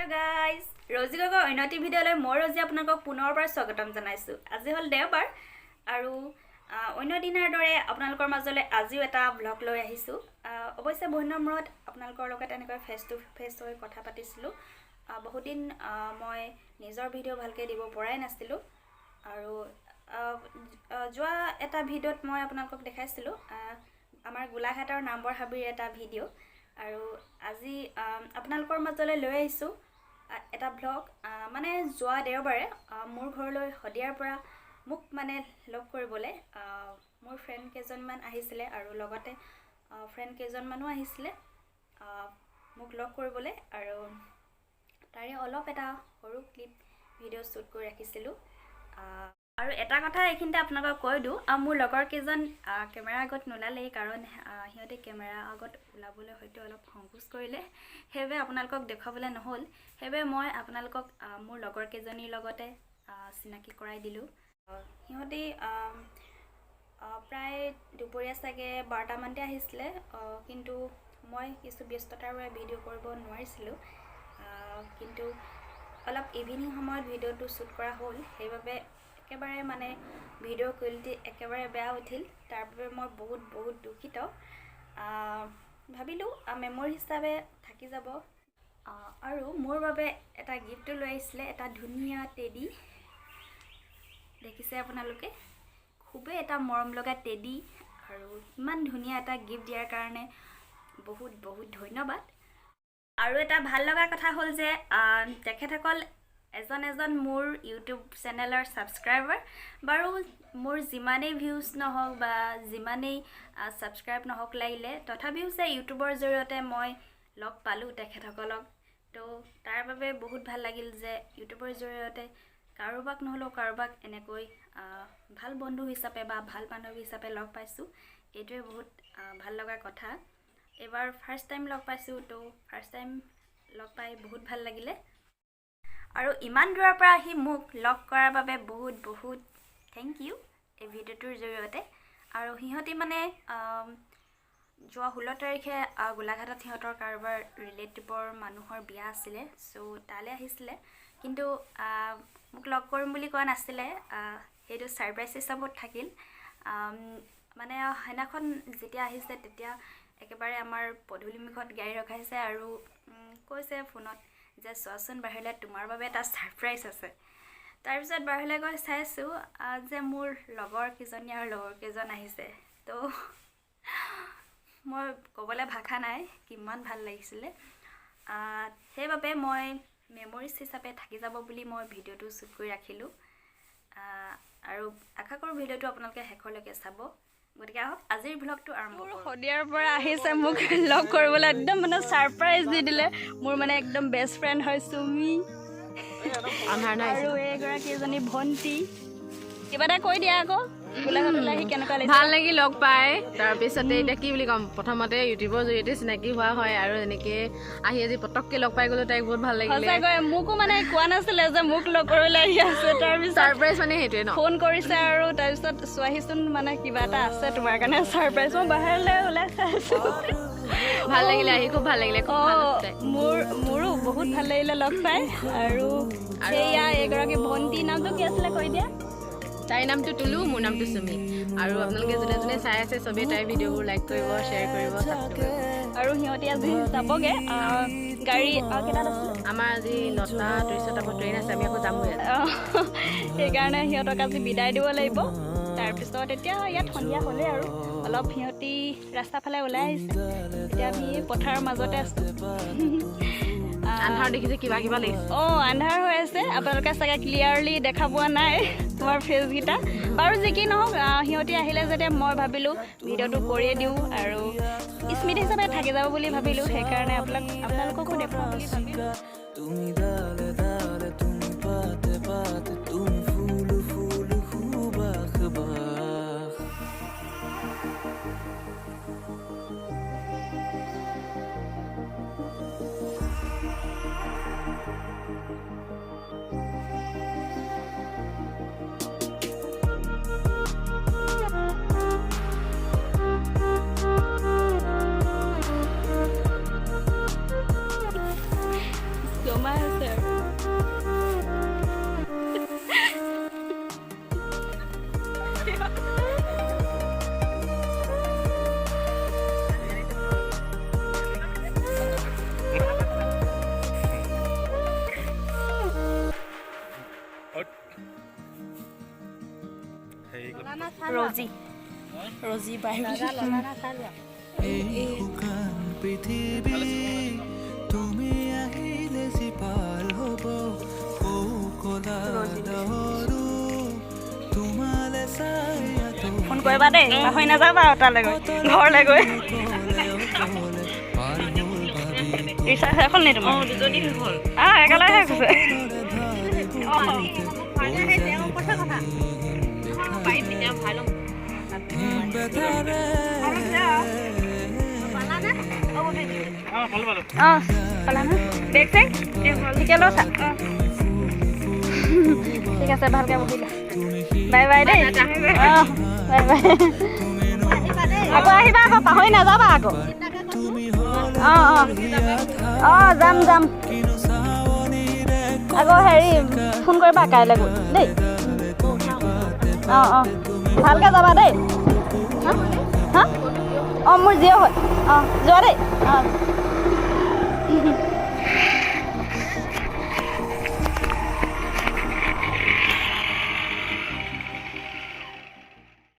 Hello guys रोजी गगर অন্যটি ভিডিঅ'লৈ মই ৰজি আপোনালোকক পুনৰবাৰ স্বাগতম জনাইছো। আজি হল দেওবাৰ আৰু অন্য দিনৰ দৰে আপোনালোকৰ মাজলৈ আজিও এটা ব্লগ লৈ আহিছো। অৱশ্যে বহুদিনৰ মূৰত আপোনালোকৰ লগত এনেকৈ ফেস টু ফেস হৈ কথা পাতিছিলো। বহুত দিন মই নিজৰ ভিডিঅ' ভালকৈ দিব পৰাই নাছিলো আৰু যোৱা এটা ভিডিঅ'ত মই আপোনালোকক দেখাইছিলো আমাৰ গোলাঘাটৰ নাম্বৰ হাবিৰ এটা ভিডিঅ' আৰু আজি আপোনালোকৰ মাজলৈ লৈ আহিছো এটা ব্লগ। মানে যোৱা দেওবাৰে মোৰ ঘৰলৈ হদিয়াৰ পৰা মোক মানে লগ কৰিবলৈ মোৰ ফ্ৰেণ্ড কেইজনমান আহিছিলে আৰু লগতে ফ্ৰেণ্ড কেইজনমানো আহিছিলে মোক লগ কৰিবলৈ আৰু তাৰে অলপ এটা সৰু ক্লিপ ভিডিঅ' শ্বুট কৰি ৰাখিছিলোঁ। আৰু এটা কথা এইখিনিতে আপোনালোকক কৈ দিওঁ মোৰ লগৰ কেইজন কেমেৰা আগত নোলালেই কাৰণ সিহঁতে কেমেৰা আগত ওলাবলৈ হয়তো অলপ সংকোচ কৰিলে, সেইবাবে আপোনালোকক দেখুৱাবলৈ নহ'ল। সেইবাবে মই আপোনালোকক মোৰ লগৰ কেইজনীৰ লগতে চিনাকি কৰাই দিলোঁ। সিহঁতে প্ৰায় দুপৰীয়া চাগে 12টামানতে আহিছিলে, কিন্তু মই কিছু ব্যস্ততাৰ বাবে ভিডিঅ' কৰিব নোৱাৰিছিলোঁ। কিন্তু অলপ ইভিনিং সময়ত ভিডিঅ'টো শ্বুট কৰা হ'ল, সেইবাবে একেবাৰে মানে ভিডিঅ' কোৱালিটি একেবাৰে বেয়া উঠিল। তাৰ বাবে মই বহুত দুখিত। ভাবিলোঁ মেমৰি হিচাপে থাকি যাব। আৰু মোৰ বাবে এটা গিফ্টটো লৈ আহিছিলে, এটা ধুনীয়া টেডি। দেখিছে আপোনালোকে, খুবেই এটা মৰম লগা টেডি আৰু ইমান ধুনীয়া এটা গিফ্ট দিয়াৰ কাৰণে বহুত ধন্যবাদ। আৰু এটা ভাল লগা কথা হ'ল যে তেখেতসকল এজন মোৰ ইউটিউব চেনেলৰ ছাবস্ক্ৰাইবাৰ। বাৰু মোৰ যিমানেই ভিউজ নহওক বা যিমানেই ছাবস্ক্ৰাইব নহওক লাগিলে, তথাপিও যে ইউটিউবৰ জৰিয়তে মই লগ পালোঁ তেখেতসকলক, তো তাৰ বাবে বহুত ভাল লাগিল যে ইউটিউবৰ জৰিয়তে কাৰোবাক নহ'লেও কাৰোবাক এনেকৈ ভাল বন্ধু হিচাপে বা ভাল বান্ধৱী হিচাপে লগ পাইছোঁ। এইটোৱে বহুত ভাল লগা কথা। এইবাৰ ফাৰ্ষ্ট টাইম লগ পাইছোঁ, তো ফাৰ্ষ্ট টাইম লগ পাই বহুত ভাল লাগিলে। আৰু ইমান দূৰৰ পৰা আহি মোক লগ কৰাৰ বাবে বহুত থেংক ইউ এই ভিডিঅ'টোৰ জৰিয়তে। আৰু সিহঁতি মানে যোৱা 16 তাৰিখে গোলাঘাটত সিহঁতৰ কাৰোবাৰ ৰিলেটিভৰ মানুহৰ বিয়া আছিলে, চ' তালৈ আহিছিলে, কিন্তু মোক লগ কৰিম বুলি কোৱা নাছিলে। সেইটো ছাৰপ্ৰাইজ হিচাপত থাকিল। মানে সেইদিনাখন যেতিয়া আহিছে তেতিয়া একেবাৰে আমাৰ পদূলিমুখত গাড়ী ৰখাইছে আৰু কৈছে ফোনত যে চোৱাচোন বাহিৰলৈ, তোমাৰ বাবে এটা ছাৰপ্ৰাইজ আছে। তাৰপিছত বাহিৰলৈ গৈ চাইছোঁ যে মোৰ লগৰ কেইজনী আৰু লগৰ কেইজন আহিছে। তো মই ক'বলৈ ভাষা নাই কিমান ভাল লাগিছিলে। সেইবাবে মই মেমৰিজ হিচাপে থাকি যাব বুলি মই ভিডিঅ'টো শ্বুট কৰি ৰাখিলোঁ। আৰু আশা কৰোঁ ভিডিঅ'টো আপোনালোকে শেষলৈকে চাব। গতিকে আহক আজিৰ ভ্লগটো আৰম্ভ কৰোঁ। হদিয়াৰ পৰা আহিছে মোক লগ কৰিবলৈ, একদম মানে ছাৰপ্ৰাইজ দি দিলে। মোৰ মানে একদম বেষ্ট ফ্ৰেণ্ড হয় চুমি আৰু এইগৰাকী এজনী ভণ্টি। কিবা এটা কৈ দিয়া আকৌ, গোলাঘাটলৈ আহি কেনেকুৱা লাগিছে? ভাল লাগি লগ পাই। তাৰপিছতে এতিয়া কি বুলি ক'ম, প্ৰথমতে ইউটিউবৰ জৰিয়তে চিনাকি হোৱা হয় আৰু এনেকৈ আহি আজি পটককৈ লগ পাই গ'লো, তাইক বহুত ভাল লাগিলে। সঁচাকৈ মোকো মানে কোৱা নাছিলে যে মোক লগ কৰিবলৈ আহি আছে, তাৰপিছত ছাৰপ্ৰাইজ মানে সেইটোৱে ন, ফোন কৰিছে আৰু তাৰপিছত চোৱাহিচোন মানে কিবা এটা আছে তোমাৰ কাৰণে ছাৰপ্ৰাইজ। মই বাহিৰলৈ ওলাই চাইছোঁ। ভাল লাগিলে আহি, খুব ভাল লাগিলে। মোৰো বহুত ভাল লাগিলে লগ পাই। আৰু সেয়া এগৰাকী ভণ্টি, নামটো কি আছিলে কৈ দিয়া? তাইৰ নামটো তুলু, মোৰ নামটো চুমি। আৰু আপোনালোকে যোনে যোনে চাই আছে চবেই তাইৰ ভিডিঅ'বোৰ লাইক কৰিব, শ্বেয়াৰ কৰিব, ছাবস্ক্ৰাইব কৰিব। আৰু সিহঁতি আজি যাবগৈ গাড়ী কেইটাত আছিলে? আমাৰ আজি 9:30 আকৌ ট্ৰেইন আছে, আমি আকৌ যামগৈ। সেইকাৰণে সিহঁতক আজি বিদায় দিব লাগিব। তাৰপিছত এতিয়া ইয়াত সন্ধিয়া হ'লেই আৰু অলপ সিহঁতি ৰাস্তাৰ ফালে ওলাই আহিছে। এতিয়া আমি পথাৰৰ মাজতে আছোঁ। আন্ধাৰ দেখিছে, কিবা লাগিছে। আন্ধাৰ হৈ আছে, আপোনালোকে চাগে ক্লিয়াৰলি দেখা পোৱা নাই তোমাৰ ফেচকেইটা। বাৰু যি কি নহওক, সিহঁতি আহিলে যেতিয়া মই ভাবিলোঁ ভিডিঅ'টো কৰিয়ে দিওঁ আৰু স্মৃতি হিচাপে থাকি যাব বুলি ভাবিলোঁ। সেইকাৰণে আপোনালোককো দেখুৱাম বুলি ভাবিলোঁ। জমা আছে আৰু ৰজি ৰজি বাই এই শুকান পৃথিৱী তুমি আহিলে যি পাৰ হ'ব কলা দহৰো তোমালে চাই ফোন কৰিবা দেই পাহৰি নাযাবা আৰু তালৈ গৈ ঘৰলৈ গৈ ৰিচাৰ্জ শেষ হ'ল নি তোমাৰ দুজনী হ'ল একেলগে শেষ হৈছে দেখ ঠিকে লৈছা ঠিক আছে ভালকৈ বহিলা বাই বাই দেই বাই বাই আকৌ আহিবা আকৌ পাহৰি নাযাবা আকৌ যাম যাম আকৌ হেৰি ফোন কৰিবা কাইলৈ গৈ দেই ভালকৈ যাবা দেই হা মোৰ জিঅ' হয় যোৱা দেই